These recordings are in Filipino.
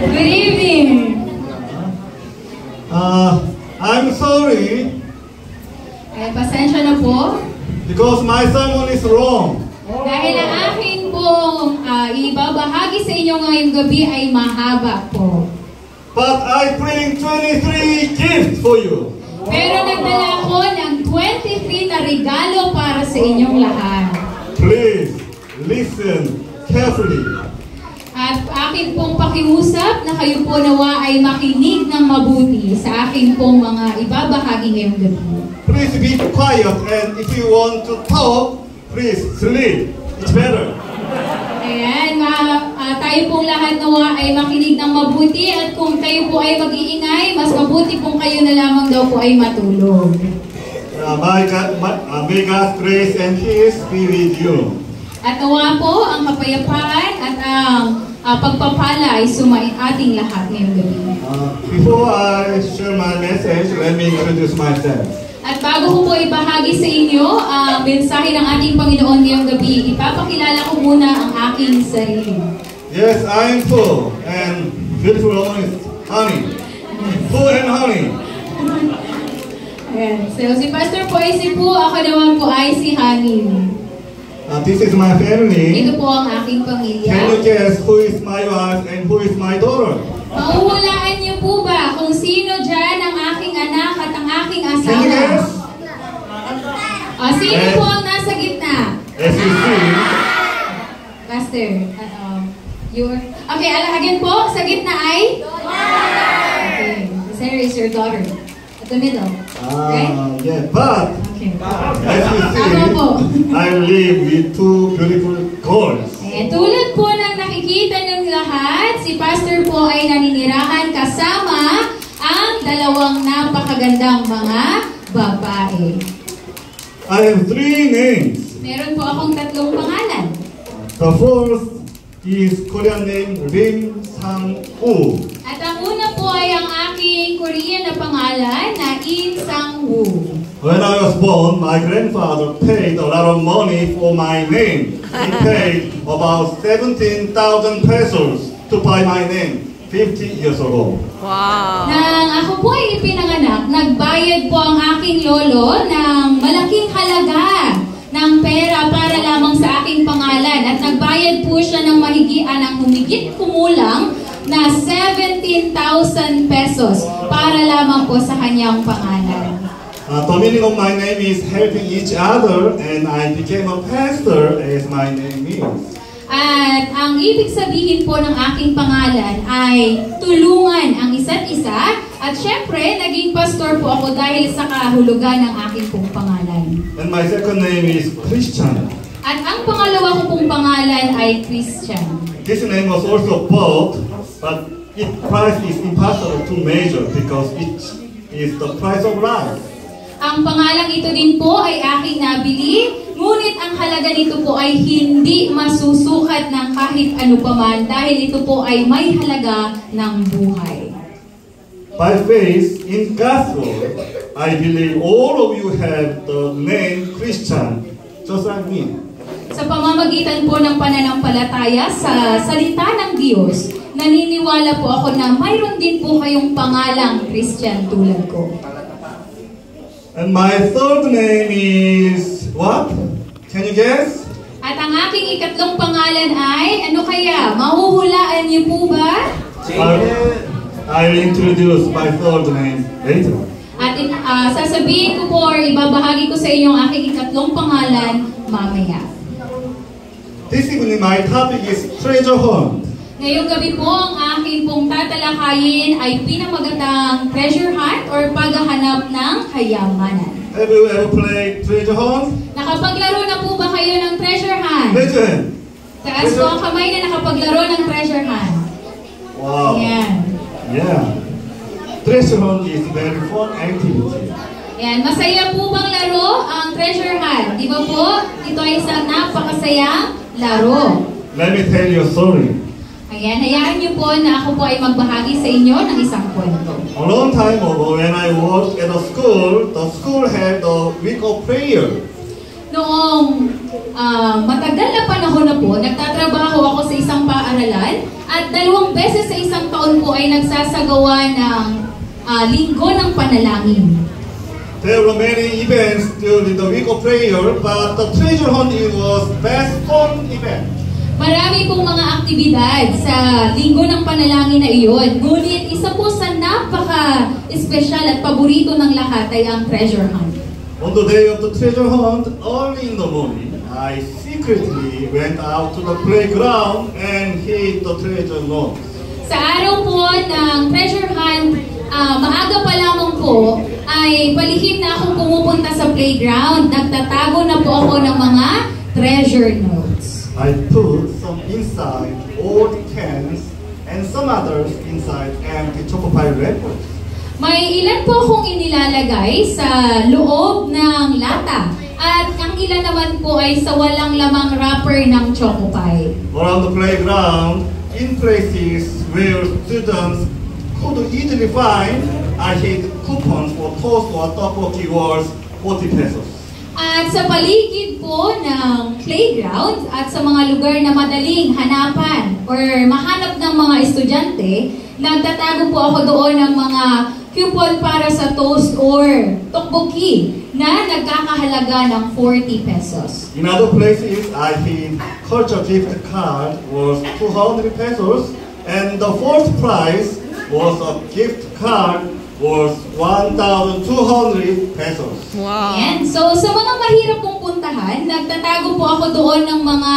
Good evening. I'm sorry Pasensya na po. because my sermon is wrong. Dahil ang akin pong ibabahagi sa inyo ngayong gabi ay mahaba po. But I bring 23 gifts for you. Pero nagdala ako ng 23 na regalo para sa inyong lahat. Please listen carefully. At akin pong pakiusap na kayo po nawa ay makinig ng mabuti sa akin pong mga ibabahagi ngayong gabi. Please be quiet, and if you want to talk, please sleep. It's better. Ayan, tayo pong lahat nawa ay makinig ng mabuti at kung kayo po ay mag-iingay, mas mabuti pong kayo na lamang daw po ay matulog. May God's grace and His be with you. At nawa po ang kapayapaan at ang pagpapala ay sumain ating lahat ngayong gabi. Before I share my message, let me introduce myself. At bago ko po ibahagi sa inyo ang mensahe ng ating Panginoon ngayong gabi, ipapakilala ko muna ang aking sarili. Yes, I am full and beautiful honey. Full and honey. Ayan. So si Pastor po ay si Po, ako naman po ay si Honey. This is my family. Ito po ang aking pamilya. Can you guess who is my wife and who is my daughter? Mauhulaan niyo po ba kung sino dyan ang aking anak at ang aking Can you asawa? guess? Sino po ang nasa gitna? As you see, Pastor, okay, again po, sa gitna ay? Okay, the center is your daughter. At the middle, right? yeah, but Okay. as you Tama po. see, I live with two beautiful girls. Tulad po ng nakikita ng lahat, si Pastor po ay naninirahan kasama ang dalawang napakagandang mga babae. I have three names. Meron po akong tatlong pangalan. The first is Korean name Rim Sang-woo. At ang una po ay ang aking Korean na pangalan na In Sang-woo. When I was born, my grandfather paid a lot of money for my name. He paid about 17,000 pesos to buy my name 50 years ago. Wow! Nang ako po ay ipinanganak, nagbayad po ang aking lolo ng malaking halaga ng pera para lamang sa aking pangalan. At nagbayad po siya ng humigit kumulang na 17,000 pesos para lamang po sa kanyang pangalan. The meaning of my name is helping each other, and I became a pastor as my name means. At ang ibig sabihin po ng aking pangalan ay tulungan ang isa't isa. At syempre, naging pastor po ako dahil sa kahulugan ng aking pong pangalan. And my second name is Christian. At ang pangalawa ko pong pangalan ay Christian. This name was also bought, but its price is impossible to measure because it is the price of life. Ang pangalang ito din po ay aking nabili, ngunit ang halaga nito po ay hindi masusukat ng kahit ano paman dahil ito po ay may halaga ng buhay. By faith in God's word, I believe all of you have the name Christian, just like me. Sa pamamagitan po ng pananampalataya sa salita ng Diyos, naniniwala po ako na mayroon din po kayong pangalang Christian tulad ko. And my third name is what? Can you guess? At ang aking ikatlong pangalan ay, ano kaya? Mahuhulaan niyo po ba? I'll introduce my third name later. At sasabihin ko po or ibabahagi ko sa inyo ang aking ikatlong pangalan mamaya. This evening my topic is treasure hunt. Ngayong gabi po ang aking pong tatalakayin ay pinamagatang treasure hunt or paghahanap ng kayamanan. Have you ever played treasure hunt? Nakapaglaro na po ba kayo ng treasure hunt? Raise your hand. Taas po ang kamay na nakapaglaro ng treasure hunt. Wow. Ayan. Yeah. Treasure hunt is very fun activity. Ayan. Masaya po bang laro ang treasure hunt? Di ba po? Ito ay isang napakasayang laro. Let me tell you a story. Ayan, hayaan niyo po na ako po ay magbahagi sa inyo ng isang kwento. A long time ago, when I worked at a school, the school had a week of prayer. noong matagal na panahon na po, nagtatrabaho ako sa isang paaralan at 2 beses sa isang taon po ay nagsasagawa ng linggo ng panalangin. There were many events during the week of prayer, but the treasure hunting was best fun event. Marami pong mga aktibidad sa linggo ng panalangin na iyon. Ngunit isa po sa napaka-espesyal at paborito ng lahat ay ang treasure hunt. On the day of the treasure hunt, early in the morning, I secretly went out to the playground and hid the treasure notes. Sa araw po ng treasure hunt, maaga pa lamang po, ay palihim na akong pumupunta sa playground. Nagtatago na po ako ng mga treasure notes. I put some inside old cans and some others inside empty choco pie wrappers. May ilan po akong inilalagay sa loob ng lata at ang ilan naman po ay sa walang lamang wrapper ng choco pie. Around the playground, in places where students could easily find, I hid coupons for toast or tteokbokki worth 40 pesos. At sa paligid po ng playground at sa mga lugar na madaling hanapan or mahanap ng mga estudyante, nagtatago po ako doon ng mga coupon para sa toast or tteokbokki na nagkakahalaga ng 40 pesos. In other places, I hid culture gift card worth 200 pesos, and the fourth prize was a gift card worth 1,200 pesos. Wow. Ayan. So, sa mga mahirap pong puntahan, nagtatago po ako doon ng mga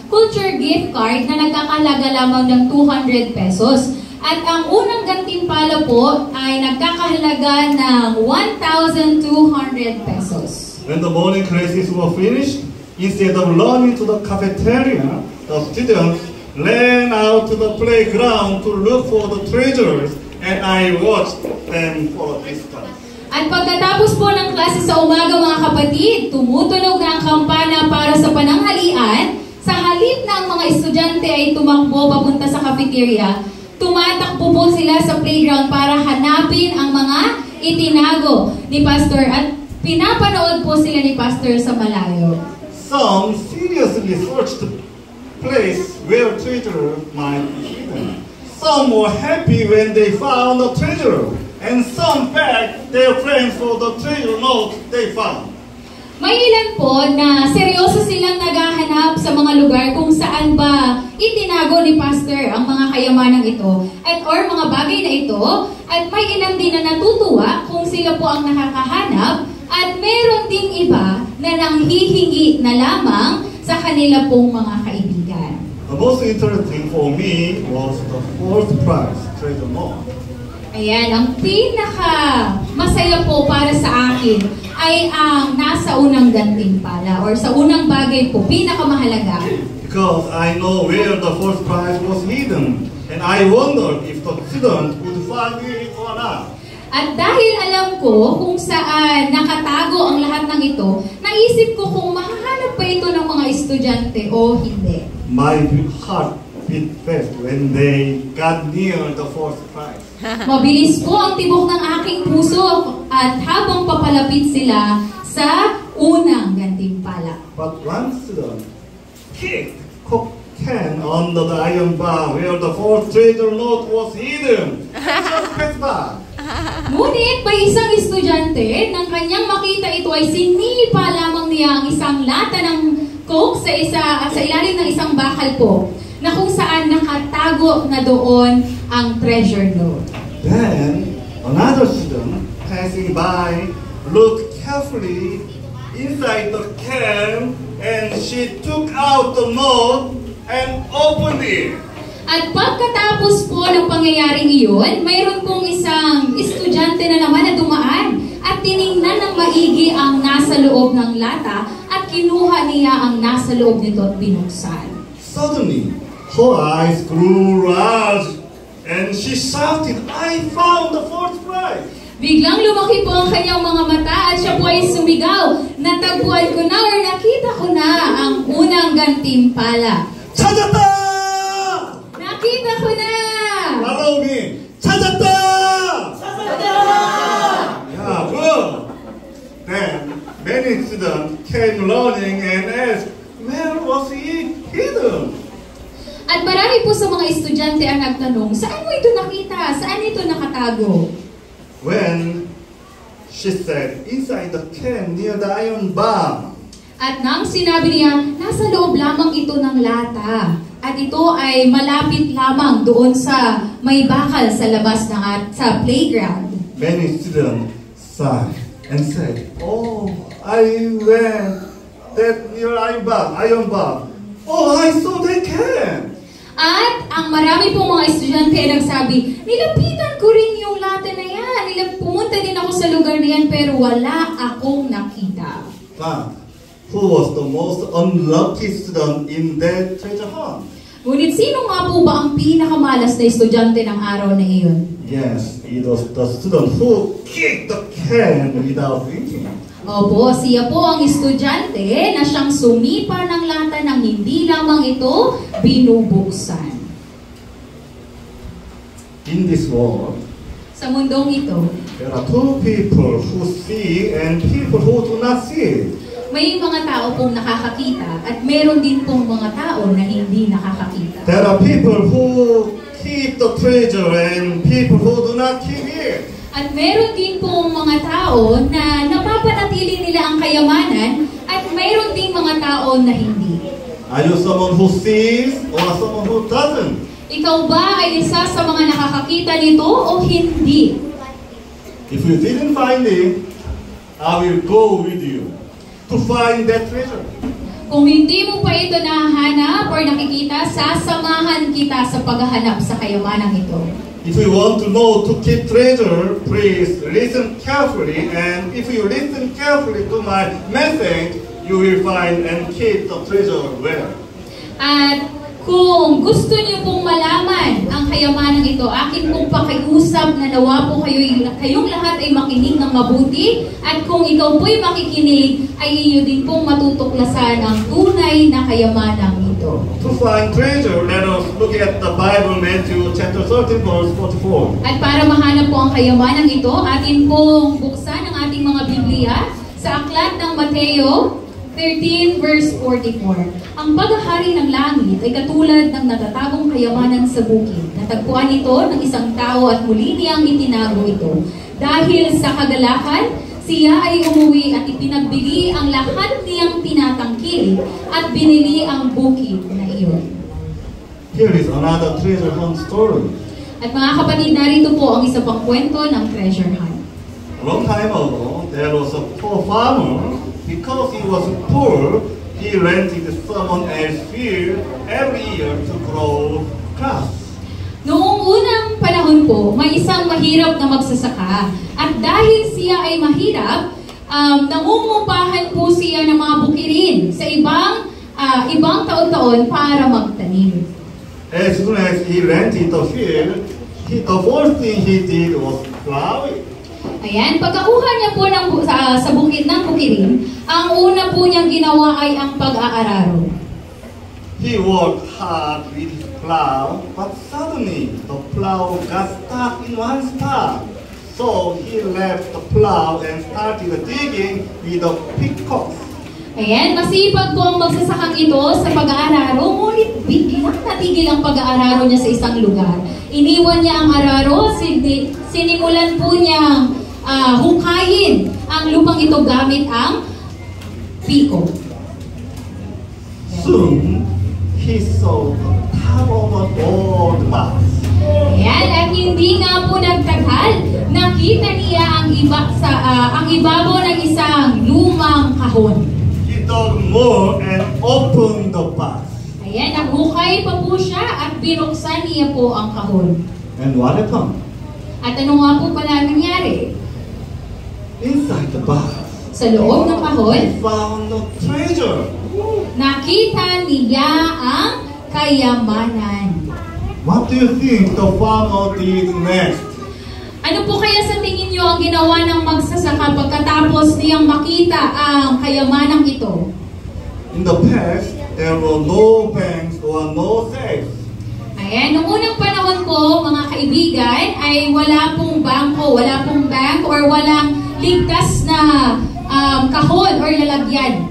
culture gift card na nagkakahalaga lamang ng 200 pesos. At ang unang gantimpala po ay nagkakahalaga ng 1,200 pesos. When the morning classes were finished, instead of running to the cafeteria, the students ran out to the playground to look for the treasures, and I watched them for a distance. At pagkatapos po ng klase sa umaga mga kapatid, tumutunog na ang kampana para sa pananghalian. Sa halip na ang mga estudyante ay tumakbo papunta sa cafeteria, tumatakbo po sila sa playground para hanapin ang mga itinago ni Pastor at pinapanood po sila ni Pastor sa malayo. Some seriously searched the place where treasure might be hidden. Some were happy when they found the treasure, and some begged their friends for the treasure note they found. May ilan po na seryoso silang naghahanap sa mga lugar kung saan ba itinago ni Pastor ang mga kayamanang ito at or mga bagay na ito, at may ilan din na natutuwa kung sila po ang nakakahanap, at meron ding iba na nanghihingi na lamang sa kanila pong mga kaibigan. The most interesting for me was the fourth prize, treasure note. Ayan, ang pinaka masaya po para sa akin ay ang nasa unang gantimpala or sa unang bagay po, pinakamahalaga. Because I know where the first prize was hidden, and I wondered if the student would find it or not. At dahil alam ko kung saan nakatago ang lahat ng ito, naisip ko kung mahahanap pa ito ng mga estudyante o hindi. My heart beat fast when they got near the fourth prize. Mabilis po ang tibok ng aking puso at habang papalapit sila sa unang gantimpala. But one student kicked Coke can under the iron bar where the fourth treasure note was hidden. Just press back. Ngunit may isang estudyante nang kanyang makita ito ay sinipa lamang niya ang isang lata ng Coke sa ilalim ng isang bakal po na kung saan nakatago na doon ang treasure note. Then another student passing by looked carefully inside the can, and she took out the note and opened it. At pagkatapos po ng pangyayaring iyon, mayroon pong isang estudyante na naman na dumaan at tiningnan ng maigi ang nasa loob ng lata at kinuha niya ang nasa loob nito at binuksan. Suddenly, her eyes grew large and she shouted, "I found the fourth prize!" Biglang lumaki po ang kanyang mga mata at siya po ay sumigaw, "Natagpuan ko na or nakita ko na ang unang gantimpala." 찾았다! Nakita ko na! Follow me! 찾았다! 찾았다! Yeah, good! Then, many students came running and asked, where was he hidden? At marami po sa mga estudyante ang nagtanong, saan mo ito nakita? Saan ito nakatago? When she said, inside the can near the iron bar. At nang sinabi niya, nasa loob lamang ito ng lata. At ito ay malapit lamang doon sa may bakal sa labas ng sa playground. Many students sighed and said, oh, I went that near iron bar. Oh, I saw the can. At ang marami pong mga estudyante ay nagsabi, nilapitan ko rin yung lata na yan. Pumunta din ako sa lugar na yan pero wala akong nakita. But who was the most unlucky student in that treasure hunt? Ngunit sino nga po ba ang pinakamalas na estudyante ng araw na iyon? Yes, it was the student who kicked the can without thinking. Opo, siya po ang estudyante na siyang sumipa ng lata nang hindi lamang ito binubuksan. In this world, Sa mundong ito, there are two people who see and people who do not see. may mga tao pong nakakakita at meron din pong mga tao na hindi nakakakita. There are people who keep the treasure and people who do not keep it. At meron din pong mga tao na napapanatili nila ang kayamanan at meron din mga tao na hindi. Are you someone who sees or someone who doesn't? Ikaw ba ay isa sa mga nakakakita nito o hindi? If you didn't find it, I will go with you to find that treasure. Kung hindi mo pa ito nahahanap or nakikita, sasamahan kita sa paghahanap sa kayamanang ito. If you want to know to keep treasure, please listen carefully. And if you listen carefully to my message, you will find and keep the treasure well. At kung gusto niyo pong malaman ang kayamanang ito, akin pong pakiusap na nawa po kayong lahat ay makinig ng mabuti. At kung ikaw po'y makikinig, ay iyo din pong matutuklasan ang tunay na kayamanang ito. To find treasure, let us look at the Bible, Matthew chapter 13, verse 44. At para mahanap po ang kayamanang ito, atin pong buksan ang ating mga Biblia sa aklat ng Mateo 13 verse 44. Ang paghahari ng langit ay katulad ng natatagong kayamanan sa bukid. Natagpuan ito ng isang tao at muli niyang itinago ito. Dahil sa kagalakan, siya ay umuwi at ipinagbili ang lahat niyang tinatangkilik at binili ang bukid na iyon. Here is another treasure hunt story. At mga kapatid, narito po ang isa pang kwento ng treasure hunt. A long time ago, there was a poor farmer. Because he was poor, he rented someone else's field every year to grow grass. Noong unang panahon po, may isang mahirap na magsasaka. At dahil siya ay mahirap, nangungupahan po siya ng mga bukirin sa ibang taon-taon para magtanim. As soon as he rented the field, the first thing he did was plow it. Ayan, pagkakuha niya po sa bukid ng bukirin, ang una po niyang ginawa ay ang pag-aararo. He worked hard with his plow, but suddenly the plow got stuck in one spot. So he left the plow and started digging with a pickaxe. Ayan, masipag po ang magsasakang ito sa pag-aararo, ngunit biglang natigil ang pag-aararo niya sa isang lugar. Iniwan niya ang araro, sinimulan po niyang hukayin ang lupang ito gamit ang piko. Soon, he saw the top of an old box. Ayan, at hindi nga po nagtagal, nakita niya ang ibabaw ng isang lumang kahon. He dug more and opened the box. Ayan, naghukay pa po siya at binuksan niya po ang kahon. And what happened? At ano nga po pala nangyari? Inside the box, Sa loob ng kahon, he found a treasure. nakita niya ang kayamanan. What do you think the farmer did next? Ano po kaya sa tingin niyo ang ginawa ng magsasaka pagkatapos niyang makita ang kayamanang ito? In the past, there were no banks or no safes. Ayan, noong unang panahon po, mga kaibigan, ay wala pong bangko, wala pong bank, or walang ligtas na kahon or lalagyan.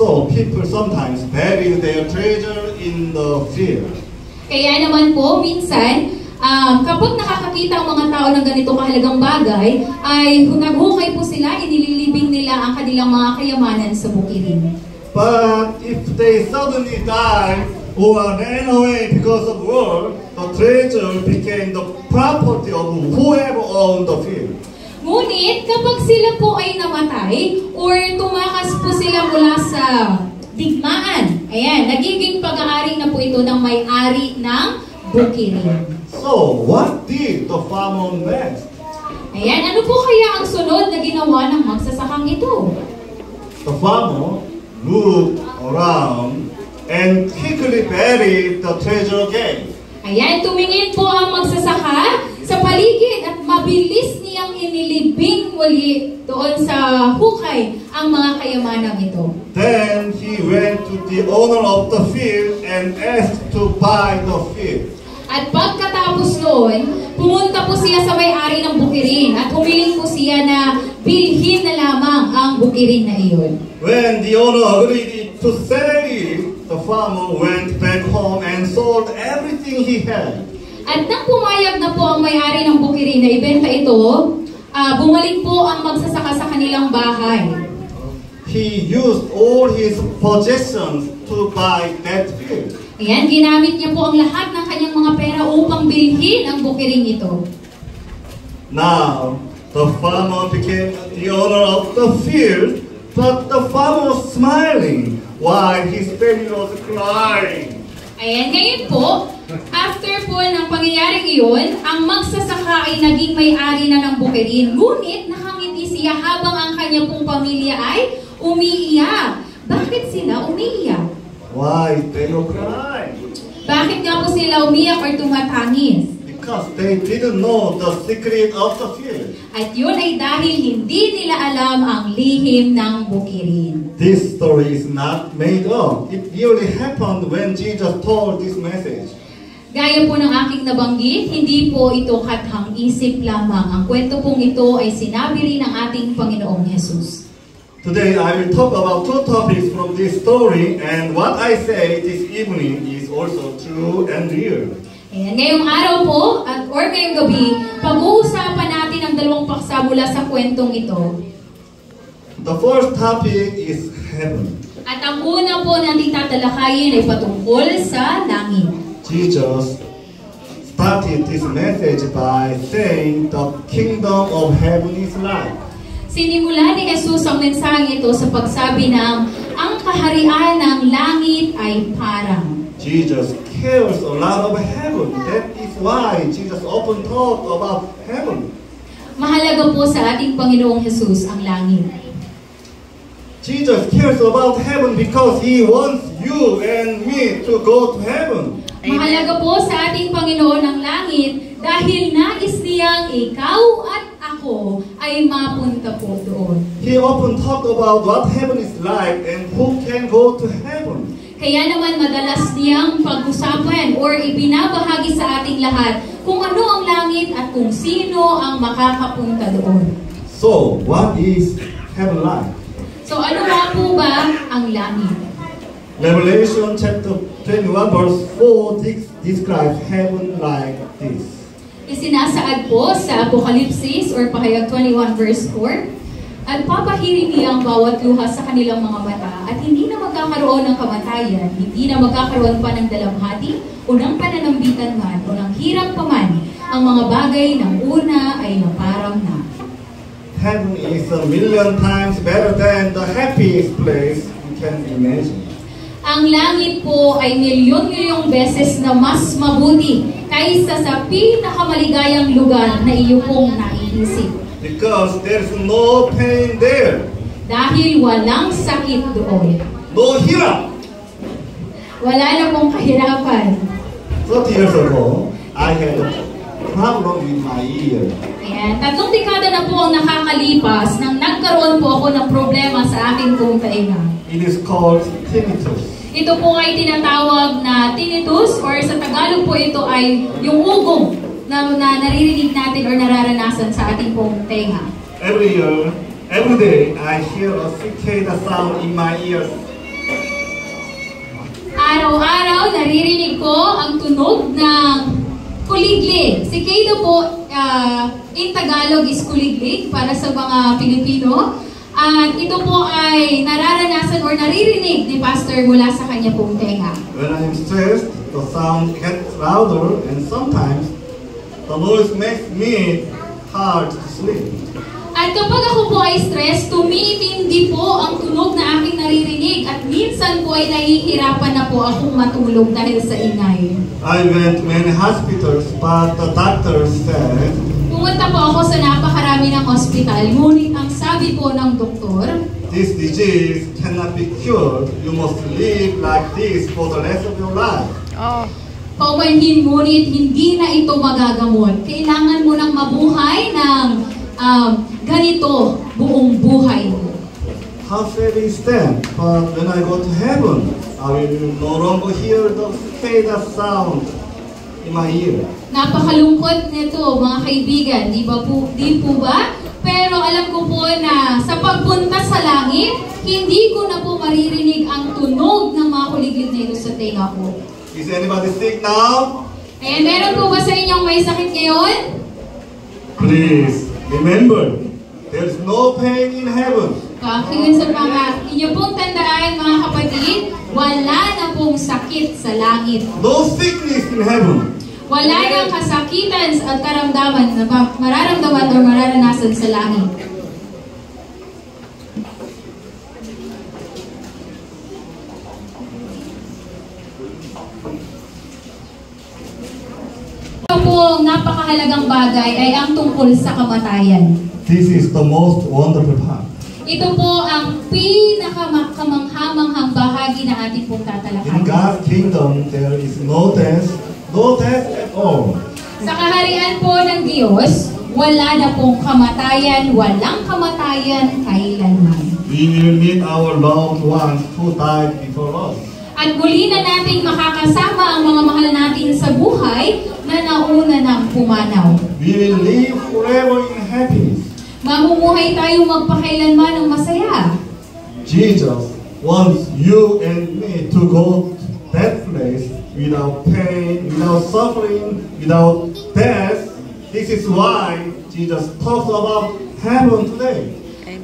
So people sometimes bury their treasure in the field. Kaya naman po, minsan, kapag nakakakita ang mga tao ng ganito kahalagang bagay, ay naghukay po sila, inililibing nila ang kanilang mga kayamanan sa bukirin. But if they suddenly die or ran away because of war, the treasure became the property of whoever owned the field. Ngunit kapag sila po ay namatay or tumakas po sila mula sa digmaan, ayan, nagiging pag-aari na po ito ng may-ari ng bukirin. So, what did the farmer next? Ayan, ano po kaya ang sunod na ginawa ng magsasakang ito? The farmer looked around and quickly buried the treasure again. Ayan, tumingin po ang magsasaka sa paligid at mabilis niyang inilibing muli doon sa hukay ang mga kayamanang ito. Then he went to the owner of the field and asked to buy the field. At pagkatapos noon, pumunta po siya sa may-ari ng bukirin at humiling po siya na bilhin na lamang ang bukirin na iyon. When the owner agreed to sell it, the farmer went back home and sold everything he had. At nang pumayag na po ang may-ari ng bukirin na ibenta ito, bumalik po ang magsasaka sa kanilang bahay. He used all his possessions to buy that field. Ayan, ginamit niya po ang lahat ng kanyang mga pera upang bilhin ang bukiring ito. Now, the farmer became the owner of the field, but the farmer was smiling while his family was crying. Ayan, ngayon po, after po ng pangyayaring iyon, ang magsasaka ay naging may-ari na ng bukirin. Ngunit nakangiti siya habang ang kanya pong pamilya ay umiiyak. Bakit sila umiiyak? Why they were crying? Bakit nga po sila umiyak or tumatangis? Because they didn't know the secret of the field. At yun ay dahil hindi nila alam ang lihim ng bukirin. This story is not made up. It really happened when Jesus told this message. Gaya po ng aking nabanggit, hindi po ito kathang isip lamang. Ang kwento pong ito ay sinabi rin ng ating Panginoong Jesus. Today I will talk about two topics from this story, and what I say this evening is also true and real. Ayan, ngayong araw po, or ngayong gabi, pag-uusapan natin ang dalawang paksa mula sa kwentong ito. The first topic is heaven. At ang una po nating tatalakayin ay patungkol sa langit. Jesus started this message by saying the kingdom of heaven is like. Sinimula ni Jesus ang mensahe ito sa pagsabi ng ang kaharian ng langit ay parang. Jesus cares a lot of heaven. That is why Jesus often talked about heaven. Mahalaga po sa ating Panginoong Jesus ang langit. Jesus cares about heaven because He wants you and me to go to heaven. Mahalaga po sa ating Panginoon ang langit dahil nais niyang ikaw at ako ay mapunta po doon. He often talked about what heaven is like and who can go to heaven. Kaya naman madalas niyang pag-usapan or ibinabahagi sa ating lahat kung ano ang langit at kung sino ang makakapunta doon. So, what is heaven like? So ano nga po ba ang langit? Revelation chapter 21 verse 4 describes heaven like this. Isinasaad po sa Apokalipsis or Pahayag 21 verse 4, at papahirin niya ang bawat luha sa kanilang mga mata at hindi na magkakaroon ng kamatayan, hindi na magkakaroon pa ng dalamhati o ng pananambitan man o ng hirap pa man. Ang mga bagay ng una ay naparang na. Heaven is a million times better than the happiest place you can imagine. Ang langit po ay milyon-milyong beses na mas mabuti kaysa sa pinakamaligayang lugar na iyo pong naiisip. Because there's no pain there. Dahil walang sakit doon. No hirap. Wala na pong kahirapan. 30 years ago, I had a problem with my ear. Ayan, 3 dekada na po ang nakakalipas nang nagkaroon po ako ng problema sa aking pong tainga. It is called tinnitus. Ito po ay tinatawag na tinnitus or sa Tagalog po ito ay yung ugong na naririnig natin or nararanasan sa ating pong tenga. Every day, I hear a cicada sound in my ears. Araw-araw, naririnig ko ang tunog ng kuliglig. Si Kado po, in Tagalog is kuliglig para sa mga Pilipino. At ito po ay nararanasan or naririnig ni Pastor mula sa kanya pong tenga. When I'm stressed, the sound gets louder and sometimes the noise makes me hard to sleep. At kapag ako po ay stress, tumitindi po ang tunog na aking naririnig at minsan po ay nahihirapan na po akong matulog dahil sa ingay. I went to many hospitals, but the doctors said, Pumunta po ako sa napakarami ng hospital, ngunit ang sabi po ng doktor, this disease cannot be cured. You must live like this for the rest of your life. paumanhin ngunit hindi na ito magagamot. Kailangan mo nang mabuhay ng ganito buong buhay mo. How sad is that? But when I go to heaven, I will no longer hear the cicadas sound in my ear. Napakalungkot nito, mga kaibigan, di po ba? Pero alam ko po na sa pagpunta sa langit, hindi ko na po maririnig ang tunog ng mga kuliglig na ito sa tenga ko. Is anybody sick now? Eh, meron po ba sa inyong may sakit ngayon? Please remember, there is no pain in heaven. Yun sa inyo pong tandaan, mga kapatid, wala na pong sakit sa langit. No sickness in heaven. Wala nang kasakitan at karamdaman na mararamdaman o mararanasan sa langit. Ito pong napakahalagang bagay ay ang tungkol sa kamatayan. This is the most wonderful part. Ito po ang pinakakamanghamanghang bahagi na ating pong In tatalakayin. God's kingdom, there is no death at all. Sa kaharian po ng Diyos, wala na pong kamatayan, walang kamatayan kailanman. We will meet our loved ones who died before us. At muli na nating makakasama ang mga mahal natin sa buhay na nauna ng pumanaw. We will live forever in happiness. Mamumuhay tayo magpakailanman ng masaya. Jesus wants you and me to go to that place without pain, without suffering, without death. This is why Jesus talks about heaven today.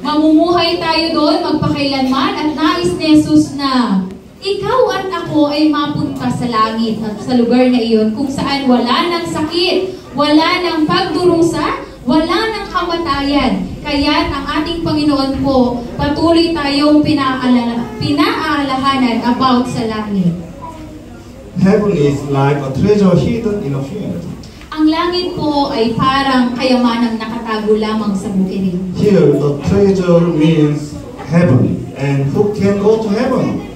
Mamumuhay tayo doon magpakailanman at nais ni Jesus na ikaw at ako ay mapunta sa langit at sa lugar na iyon kung saan wala ng sakit, wala ng pagdurusa, wala ng kamatayan. Kaya ang ating Panginoon po, patuloy tayong pinaalahanan about sa langit. Heaven is like a treasure hidden in a field. Ang langit po ay parang kayamanang nakatago lamang sa bukid. Here, the treasure means heaven. And who can go to heaven?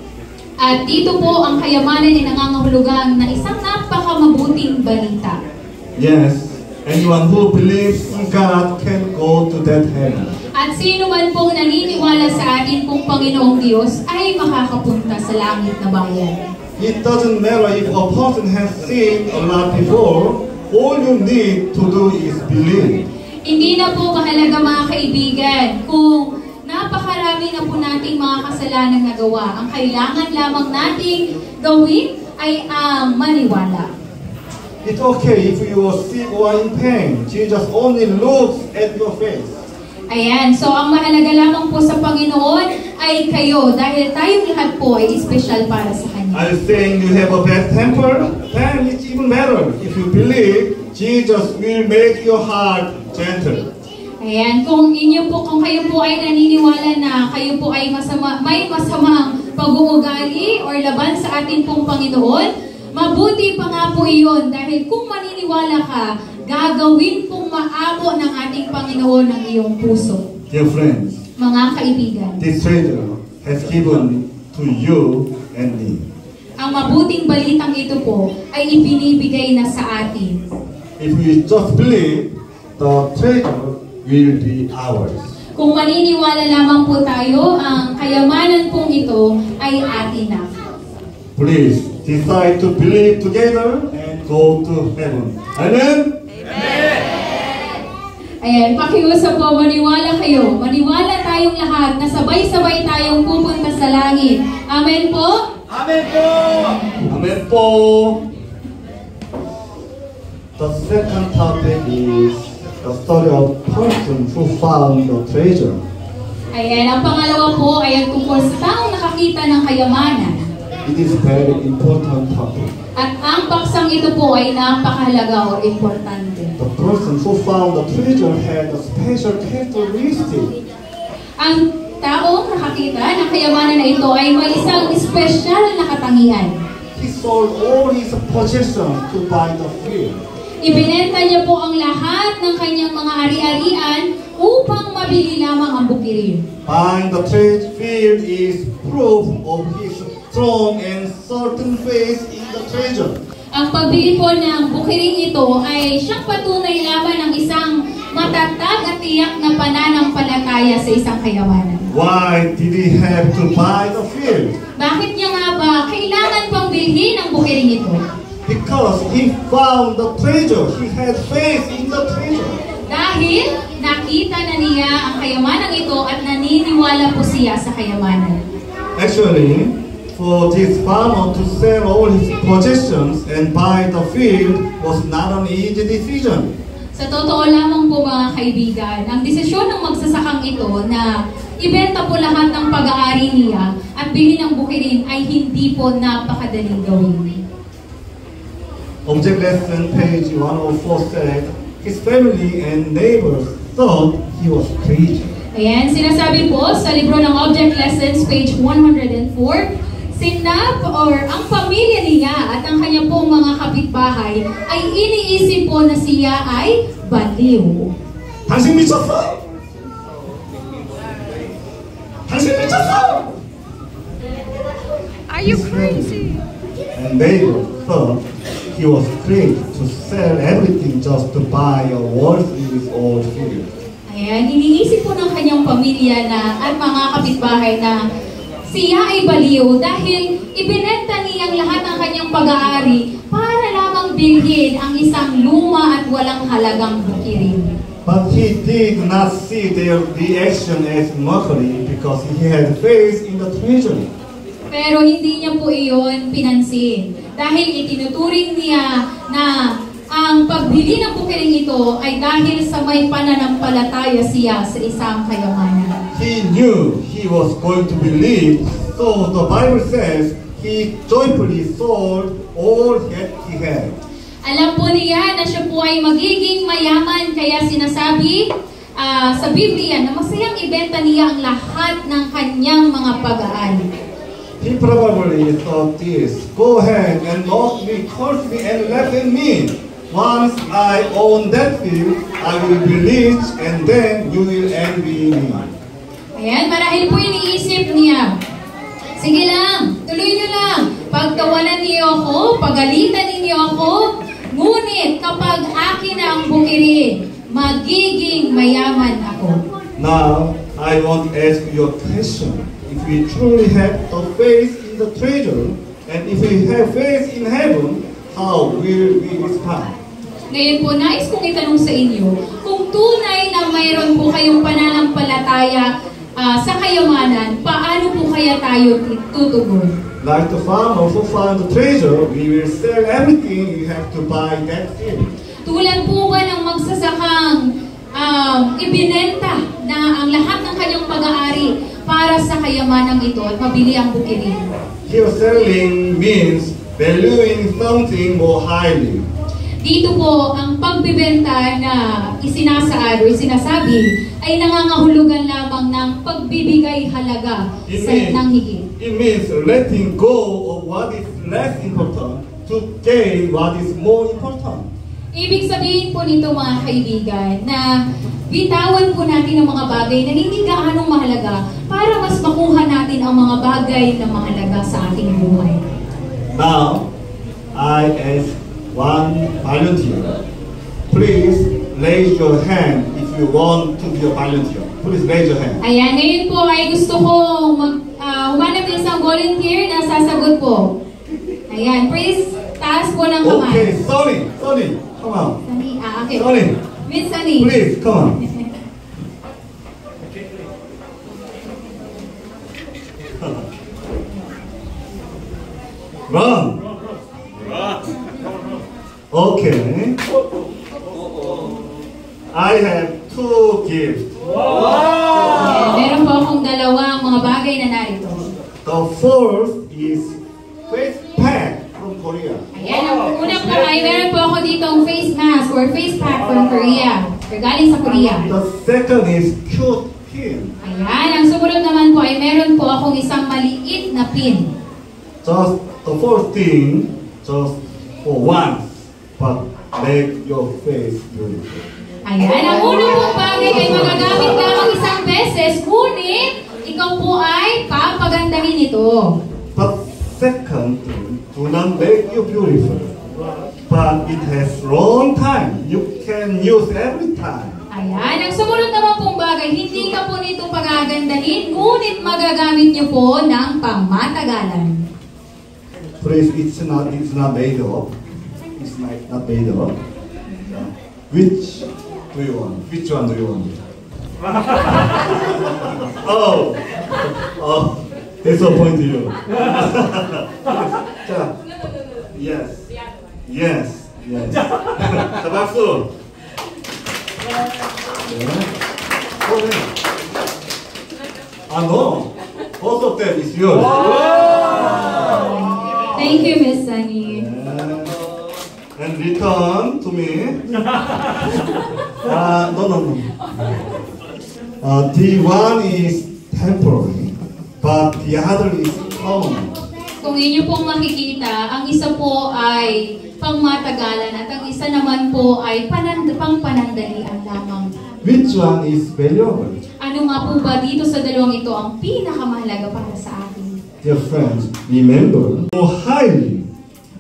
At dito po ang kayamanan ay nangangahulugan na isang napakamabuting balita. Yes, anyone who believes in God can go to that heaven. At sino man pong naniniwala sa atin pong Panginoong Diyos ay makakapunta sa langit na bayan. It doesn't matter if a person has sinned a lot before, all you need to do is believe. Hindi na po mahalaga, mga kaibigan, kung napakarami na po nating mga kasalanan nagawa. Ang kailangan lamang nating gawin ay ang maniwala. It's okay if you are sick or in pain. Jesus only looks at your face. Ayan, so ang mahalaga lamang po sa Panginoon ay kayo dahil tayong lahat po ay espesyal para sa Kanya. Are you saying you have a bad temper? Then it's even better. If you believe, Jesus will make your heart gentle. Ayan, kung kayo po ay naniniwala na kayo po ay may masamang pag-uugali or laban sa atin pong Panginoon, mabuti pa nga po iyon dahil kung maniniwala ka, gagawin pong maamo ng ating Panginoon ang iyong puso. Dear friends, Mga kaibigan, this treasure has given to you and me. ang mabuting balitang ito po ay ibinibigay na sa atin. If we just believe, the treasure will be ours. Kung maniniwala lamang po tayo, ang kayamanan pong ito ay atin na. Please decide to believe together and go to heaven. Amen? Ayan, pakiusap po, maniwala kayo. Maniwala tayong lahat na sabay-sabay tayong pupunta sa langit. Amen po? Amen po! Amen po! The second topic is the story of person who found the treasure. Ayan, ang pangalawa po ay ang tungkol sa taong nakakita ng kayamanan. It is very important topic. At ang paksang ito po ay napakahalaga o importante. The person who found the treasure had a special characteristic. Ang taong nakakita ng kayamanan na ito ay may isang espesyal na katangian. He sold all his possessions to buy the field. Ibinenta niya po ang lahat ng kanyang mga ari-arian upang mabili lamang ang bukirin. Buying the field is proof of his strong and certain faith in the treasure. Ang pagbili po ng bukiring ito ay siyang patunay lamang ng isang matatag at tiyak na pananampalataya sa isang kayamanan. Why did he have to buy the field? Bakit niya nga ba kailangan pang bilhin ang bukiring ito? Because he found the treasure. He had faith in the treasure. Dahil nakita na niya ang kayamanang ito at naniniwala po siya sa kayamanan. Actually, for this farmer to sell all his possessions and buy the field was not an easy decision. Sa totoo lamang po mga kaibigan, ang desisyon ng magsasakang ito na ibenta po lahat ng pag-aari niya at bilhin ang bukirin ay hindi po napakadaling gawin. Object lesson page 104 said, his family and neighbors thought he was crazy. Ayan, sinasabi po sa libro ng Object Lessons, page 104, ang pamilya niya at ang kanya pong mga kapitbahay ay iniisip po na siya ay baliw. 당신 미쳤어? 당신 미쳤어? Are you crazy? And neighbors thought he was crazy to sell everything just to buy a worthless old field. Ayan, iniisip po ng kanyang pamilya na at mga kapitbahay na siya ay baliw dahil ibinenta niyang lahat ng kanyang pag-aari para lamang bilhin ang isang luma at walang halagang bukirin. But he did not see their reaction as mockery because he had faith in the treasury. Pero hindi niya po iyon pinansin dahil itinuturing niya na ang pagbili ng bukiring ito ay dahil sa may pananampalataya siya sa isang kayamanan. He knew he was going to believe, so the Bible says he joyfully sold all that he had. Alam po niya na siya po ay magiging mayaman kaya sinasabi sa Biblia na masayang ibenta niya ang lahat ng kanyang mga pag-aari. He probably thought this, go ahead and mock me, curse me, and laugh at me. Once I own that field, I will be rich, and then you will envy me. Ayan, marahil po iniisip niya. Sige lang, tuloy niyo lang. Pagtawanan niyo ako, pagalitan ninyo ako, ngunit kapag akin na ang bukirin, magiging mayaman ako. Now, I want to ask you a question. If we truly have the faith in the treasure, and if we have faith in heaven, how will we respond? Ngayon po, nais kong itanong sa inyo, kung tunay na mayroon po kayong pananampalataya sa kayamanan, paano po kaya tayo tutugon? Like the farmer who found the treasure, we will sell everything we have to buy that field. Tulad po ba ng magsasakang ibinenta na ang lahat ng kanyang pag-aari para sa kayamanang ito at mabili ang bukirin? Here selling means valuing something more highly. Dito po, ang pagbibenta na isinasaad o isinasabi ay nangangahulugan lamang ng pagbibigay halaga ng higit. It means letting go of what is less important to gain what is more important. Ibig sabihin po nito mga kaibigan na bitawan po natin ang mga bagay na hindi gaanong mahalaga para mas makuha natin ang mga bagay na mahalaga sa ating buhay. Now, I ask one volunteer. Please raise your hand if you want to be a volunteer. Please raise your hand. Ayan, ngayon po ay gusto kong humanap ng isang volunteer na sasagot po. Ayan, please taas po ng kamay. Okay, Sonny, come on. Sunny, okay. Sonny, Miss Sunny. please, come on. Run. Okay. I have two gifts. Meron po akong dalawang mga bagay na narito. The first is face pack from Korea. Ayan, ang una po ay meron po ako ditong face mask or face pack from Korea. Galing sa Korea. The second is cute pin. Ayan, ang sumunod naman po ay meron po akong isang maliit na pin. Just the first thing, just for once, but make your face beautiful. Ayan, ang una pong bagay ay magagamit lamang isang beses, ngunit ikaw po ay papagandahin ito. But second thing, do not make you beautiful, but it has long time. You can use every time. Ayan, ang sumunod naman pong bagay, hindi ka po nito pagagandahin, ngunit magagamit niyo po ng pangmatagalan. Please, it's not made up. It's not made up. Which do you want? Which one do you want? Disappoint you. 자, yes, yes, yes. 자, 박수. No. Both of them is yours. Thank you, Miss Sunny. And return to me. No. The one is temporary, but the other is permanent. Kung inyo pong makikita, ang isa po ay pangmatagalan at ang isa naman po ay pangpanandalian lamang. Which one is valuable? Ano nga po ba dito sa dalawang ito ang pinakamahalaga para sa atin? Dear friends, remember more highly.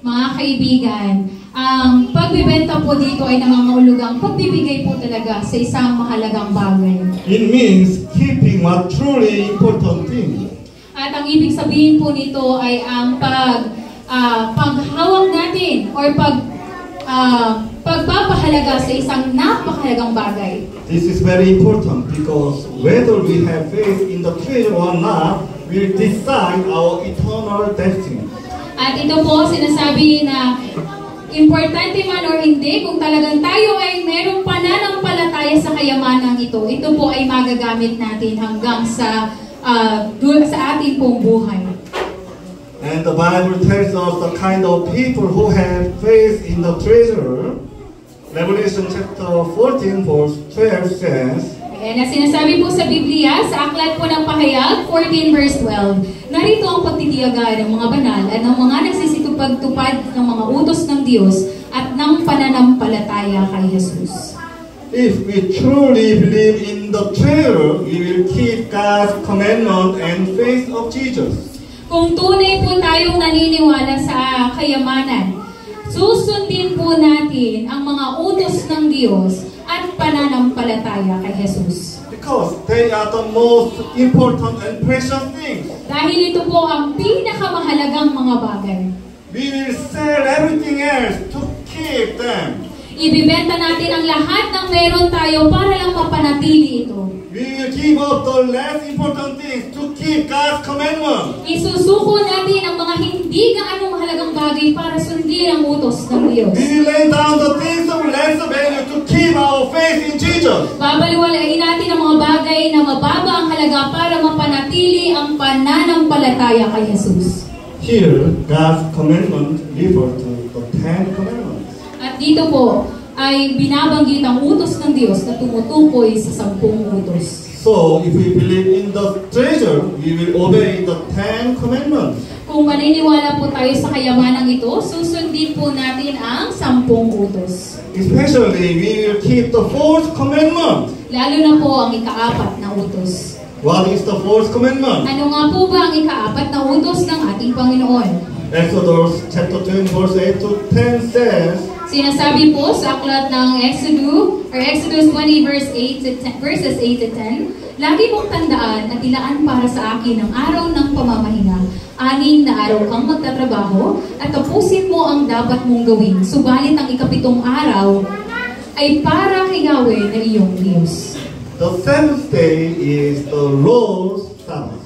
Mga kaibigan, ang pagbibenta po dito ay nangangahulugang pagbibigay po talaga sa isang mahalagang bagay. It means keeping what truly important thing. At ang ibig sabihin po nito ay ang paghawak natin or pagpapahalaga sa isang napakahalagang bagay. This is very important because whether we have faith in the treasure or not will decide our eternal destiny. At ito po sinasabi na importante man or hindi, kung talagang tayo ay merong pananampalataya sa kayamanang ito po ay magagamit natin hanggang sa ating pong buhay. And the Bible tells us the kind of people who have faith in the treasure. Revelation chapter 14 verse 12 says, Ayan, na sinasabi po sa Biblia, sa aklat po ng Pahayag, 14 verse 12, narito ang pagtitiyaga ng mga banal at ng mga nagsisitupag-tupad ng mga utos ng Diyos at ng pananampalataya kay Jesus. If we truly believe in the treasure, we will keep God's commandment and faith of Jesus. Kung tunay po tayong naniniwala sa kayamanan, susundin po natin ang mga utos ng Diyos at pananampalataya kay Jesus. Because they are the most important and precious things. Dahil ito po ang pinakamahalagang mga bagay. We will sell everything else to keep them. Ibibenta natin ang lahat ng meron tayo para lang mapanatili ito. We will give up the less important things to keep God's commandment. Isusuko natin ang mga hindi gaano mahalagang bagay para sundin ang utos ng Diyos. We will lay down the things of less value to keep our faith in Jesus. Babaliwalain natin ang mga bagay na mababa ang halaga para mapanatili ang pananampalataya kay Jesus. Here, God's commandment refers to the 10 commandments. At dito po ay binabanggit ang utos ng Diyos na tumutukoy sa 10 utos. So, if we believe in the treasure, we will obey the 10 commandments. Kung maniniwala po tayo sa kayamanang ito, susundin po natin ang 10 utos. Especially, we will keep the 4th commandment. Lalo na po ang ika-4 na utos. What is the 4th commandment? Ano nga po ba ang ika-4 na utos ng ating Panginoon? Exodus chapter 20 verse 8 to 10 says, Sinasabi po sa aklat ng Exodus 20 verses 8 to 10, lagi mong tandaan at ilaan para sa akin ang araw ng pamamahinga. 6 na araw kang magtatrabaho at tapusin mo ang dapat mong gawin. Subalit ang ika-7 araw ay para kay Yahweh na iyong Diyos. the 7th day is the Lord's Sabbath.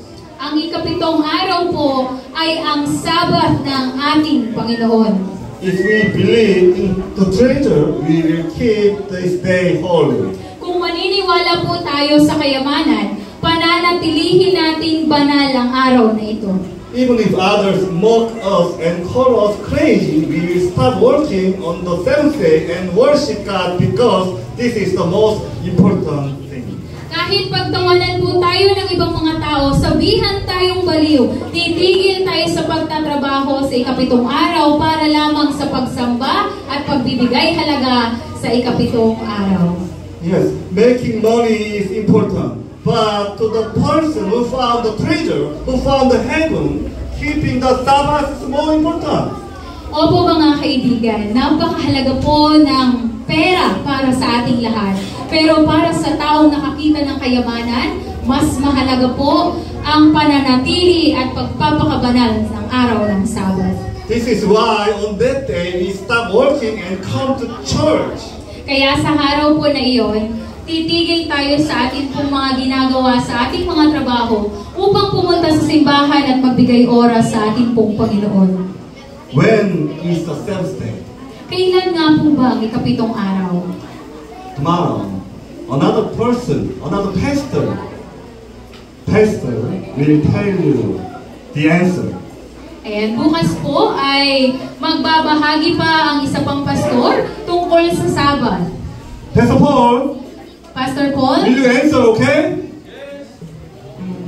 ang ikapitong araw po ay ang Sabat ng ating Panginoon. If we believe in the treasure, we will keep this day holy. Kung maniniwala po tayo sa kayamanan, pananatilihin natin banal ang araw na ito. Even if others mock us and call us crazy, we will stop working on the seventh day and worship God because this is the most important thing. Kahit pagtawanan po tayo ng ibang mga tao, sabihan tayong baliw, titigil tayo sa pagtatrabaho sa ikapitong araw para lamang sa pagsamba at pagbibigay halaga sa ikapitong araw. Yes, making money is important. But to the person who found the treasure, who found the heaven, keeping the Sabbath is more important. Opo mga kaibigan, napakahalaga po ng pera para sa ating lahat. Pero para sa taong nakakita ng kayamanan, mas mahalaga po ang pananatili at pagpapakabanal ng araw ng Sabbath. This is why on that day we stop working and come to church. Kaya sa araw po na iyon, titigil tayo sa ating pong mga ginagawa sa ating mga trabaho upang pumunta sa simbahan at magbigay oras sa ating pong Panginoon. When is the seventh day? Kailan nga po ba ang ikapitong araw? Tomorrow, another person, another pastor will tell you the answer. Ayan, bukas po ay magbabahagi pa ang isa pang pastor tungkol sa Sabat. Pastor Paul, Pastor Paul? will you answer, okay?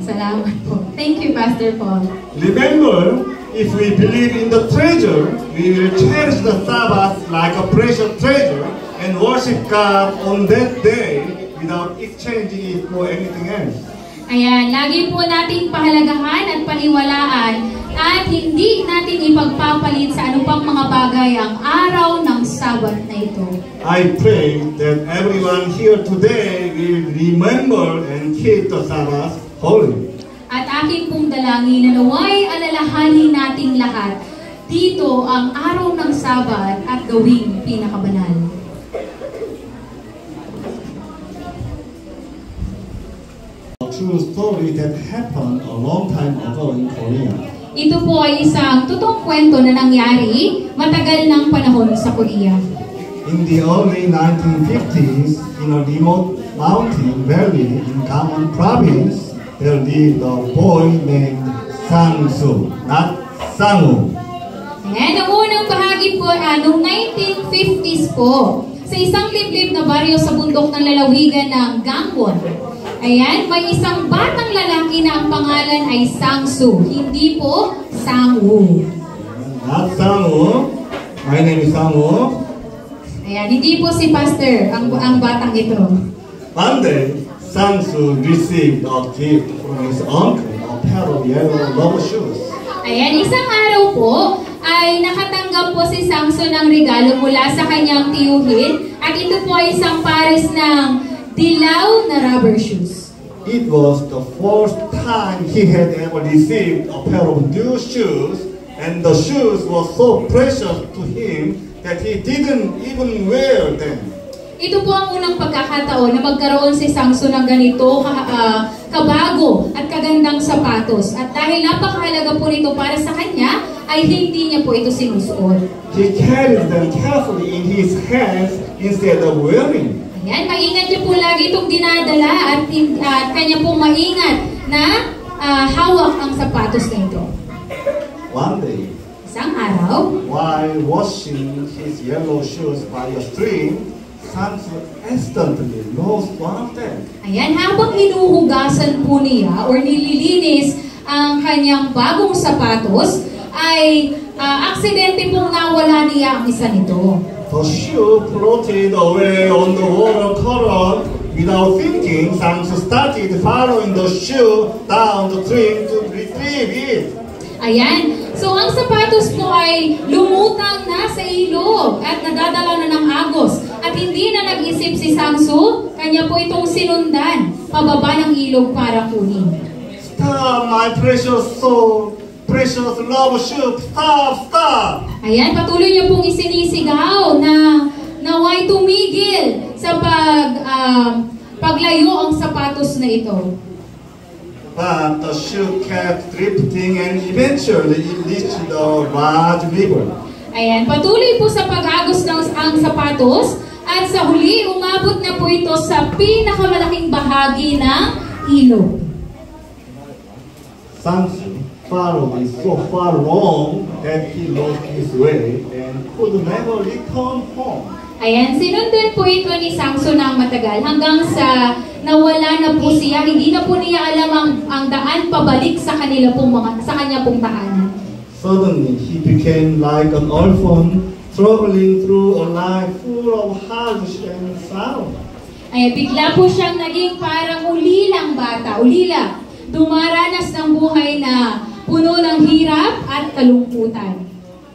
Salamat po. Thank you, Pastor Paul. Remember, if we believe in the treasure, we will cherish the Sabbath like a precious treasure and worship God on that day without exchanging it for anything else. Ayan, lagi po nating pahalagahan at paniwalaan at hindi natin ipagpapalit sa anumang mga bagay ang araw ng Sabat na ito. I pray that everyone here today will remember and keep the Sabbath holy. At aking pong dalangin na naway alalahanin nating lahat dito ang araw ng Sabat at gawing pinakabanal. A true story that happened a long time ago in Korea. Ito po ay isang totoong kwento na nangyari matagal ng panahon sa Korea. In the early 1950s, in a remote mountain valley in Gangwon province, there lived a boy named Sang-soo, not Sang-woo. Ayan, ang unang bahagi po, noong 1950s po, sa isang liblib na baryo sa bundok ng lalawigan ng Gangwon. Ayan, may isang batang lalaki na ang pangalan ay Sang-soo, hindi po Sang-woo. Not Sang-woo. My name is Sang-woo. Ayan, hindi po si Pastor ang batang ito. One day, Sang-soo received a gift from his uncle, a pair of yellow rubber shoes. Ayan, isang araw po ay nakatanggap po si Sang-soo ng regalo mula sa kanyang tiyuhin at ito po ay isang pares ng dilaw na rubber shoes. It was the first time he had ever received a pair of new shoes, and the shoes were so precious to him that he didn't even wear them. Ito po ang unang pagkakataon na magkaroon si Sang-soo ng ganito kabago at kagandang sapatos. At dahil napakahalaga po nito para sa kanya, ay hindi niya po ito sinusuot. He carried them carefully in his hands instead of wearing. Ayan, maingat niya po lagi itong dinadala at kanya po maingat na hawak ang sapatos na ito. One day, Isang araw, while washing his yellow shoes by a stream, Sang-soo instantly lost one of them. ayan, habang hinuhugasan po niya or nililinis ang kanyang bagong sapatos, ay aksidente pong nawala niya ang isa nito. The shoe floated away on the water current. Without thinking, Sang-soo started following the shoe down the stream to retrieve it. Ayan. So, ang sapatos po ay lumutang na sa ilog at nadadala na ng agos. At hindi na nag-isip si Sang-soo, kanya po itong sinundan pababa ng ilog para kunin. Stop, my precious soul, precious love shoe, stop, stop! Ayan, patuloy niya pong isinisigaw na naway tumigil sa paglayo ang sapatos na ito. But the ship kept drifting and eventually it reached the large river. Ayan, patuloy po sa pag-agos ng ang sapatos at sa huli umabot na po ito sa pinakamalaking bahagi ng ilog. Samson followed it so far wrong that he lost his way and could never return home. Ayan, sinundan po ito ni Samson ng matagal hanggang sa nawala na po siya, hindi na po niya alam ang daan pabalik sa kanila pong sa kanya pong tahanan. Suddenly, he became like an orphan, struggling through a life full of hardship and sorrow. Ay, bigla po siyang naging parang ulilang bata, ulila. Dumaranas ng buhay na puno ng hirap at kalungkutan.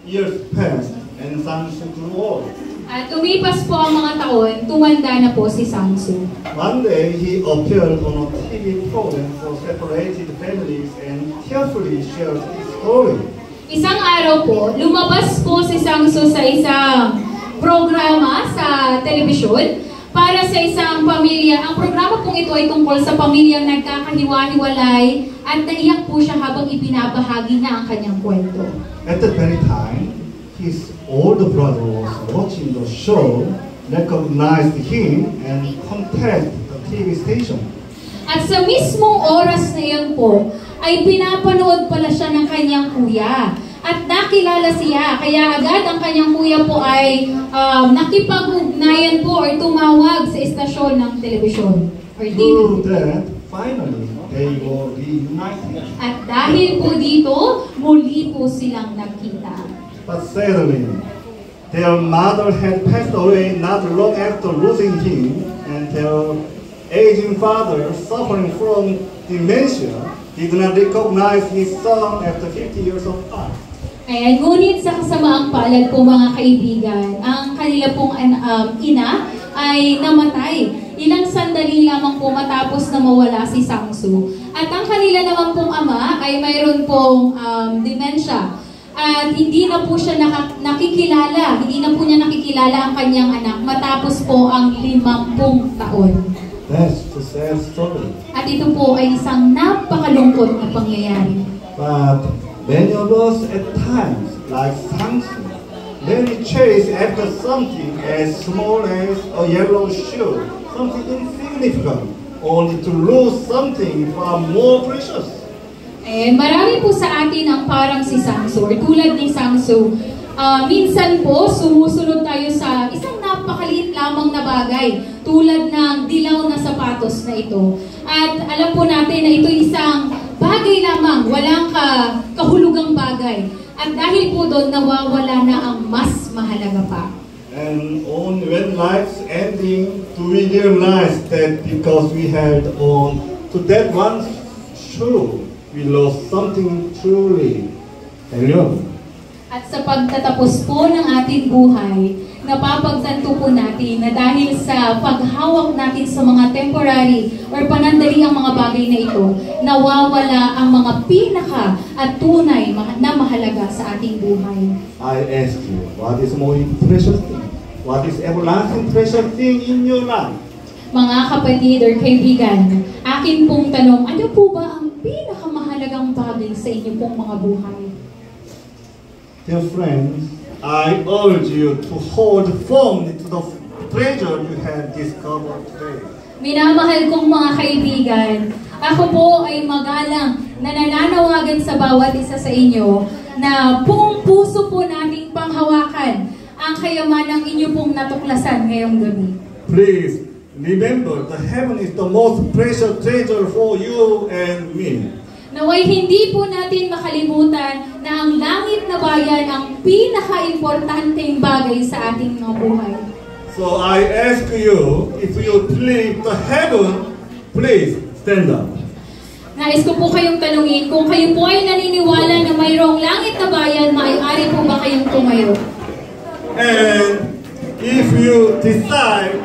Years passed, and Samson grew old. At lumipas po ang mga taon, tumanda na po si Samson. One day, he appeared on a TV program for separated families and tearfully shared his story. Isang araw po, lumabas po si Samson sa isang programa sa telebisyon para sa isang pamilya. Ang programa pong ito ay tungkol sa pamilyang nagkakahiwa-hiwalay at naiyak po siya habang ibinabahagi niya ang kanyang kwento. At that very time, his older brother was watching the show, recognized him, and contacted the TV station. At sa mismong oras na iyon po, ay pinapanood pala siya ng kanyang kuya. At nakilala siya, kaya agad ang kanyang kuya po ay nakipag-ugnayan po or tumawag sa istasyon ng telebisyon or TV. Through that, finally, they were reunited. At dahil po dito, muli po silang nagkita. But sadly, their mother had passed away not long after losing him, and their aging father, suffering from dementia, did not recognize his son after 50 years of age. Ayan, ngunit sa kasamaang palad po mga kaibigan, ang kanila pong ina ay namatay. Ilang sandali lamang po matapos na mawala si Samson. At ang kanila naman pong ama ay mayroon pong dementia. At hindi na po siya nakikilala, hindi na po niya nakikilala ang kanyang anak matapos po ang 50 taon. That's the sad story. At ito po ay isang napakalungkot na pangyayari. But many of us at times, like Samson, many chase after something as small as a yellow shoe, something insignificant, only to lose something far more precious. Marami po sa atin ang parang si Samson, or tulad ni Samson. Minsan po, sumusunod tayo sa isang napakaliit lamang na bagay, tulad ng dilaw na sapatos na ito. At alam po natin na ito isang bagay lamang, walang kahulugang bagay. At dahil po doon, nawawala na ang mas mahalaga pa. And only when life's ending do we realize that because we held on to that one shoe, we lost something truly valuable. At sa pagtatapos po ng ating buhay, napapagtanto po natin na dahil sa paghawak natin sa mga temporary or panandali ang mga bagay na ito, nawawala ang mga pinaka at tunay na mahalaga sa ating buhay. I ask you, what is more precious thing? What is everlasting precious thing in your life? Mga kapatid or kaibigan, akin pong tanong, ano po ba ang pinakamahalagang bagay sa inyo pong mga buhay? Dear friends, I urge you to hold firmly to the treasure you have discovered today. Minamahal kong mga kaibigan, ako po ay magalang na nananawagan sa bawat isa sa inyo na buong puso po nating panghawakan ang kayamanang inyo pong natuklasan ngayong gabi. Please, remember, the heaven is the most precious treasure for you and me. Naway hindi po natin makalimutan na ang langit na bayan ang pinaka-importanteng bagay sa ating mga buhay. So I ask you, if you believe the heaven, please stand up. Nais ko po kayong tanungin, kung kayo po ay naniniwala na mayroong langit na bayan, maaari po ba kayong tumayo? And if you decide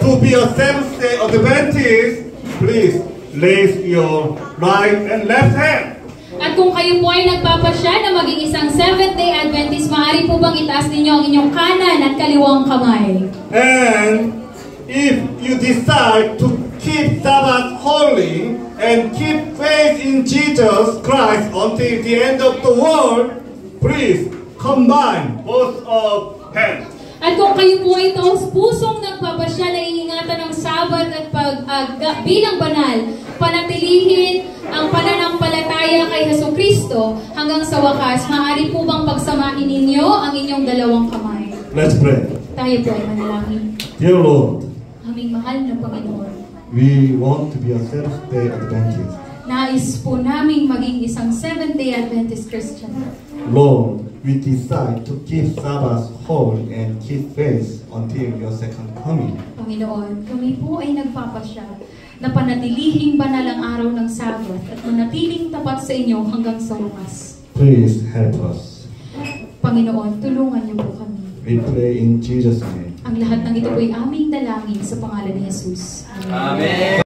to be a Seventh-day Adventist, please raise your right and left hand. At kung kayo po ay nagpapasya na maging isang Seventh-day Adventist, maaari po bang itaas ninyo ang inyong kanan at kaliwang kamay? And if you decide to keep Sabbath holy and keep faith in Jesus Christ until the end of the world, please combine both of hands. At kung kayo po ay taos pusong nagpapasya na iingatan ng Sabat at bilang banal, panatilihin ang pananampalataya kay Jesucristo hanggang sa wakas, maaari po bang pagsamahin ninyo ang inyong dalawang kamay? Let's pray. Tayo po ay manalangin. Dear Lord, Aming mahal na Panginoon, we want to be a Seventh-day Adventist. nais po naming maging isang Seventh-day Adventist Christian. Lord, we decide to keep Sabbath holy and keep faith until your second coming. Panginoon, kami po ay nagpapasya na panatilihing banal ang araw ng Sabat at manatiling tapat sa inyo hanggang sa wakas. Please help us. Panginoon, tulungan niyo po kami. We pray in Jesus' name. Ang lahat ng ito ay aming dalangin sa pangalan ni Jesus. Amen.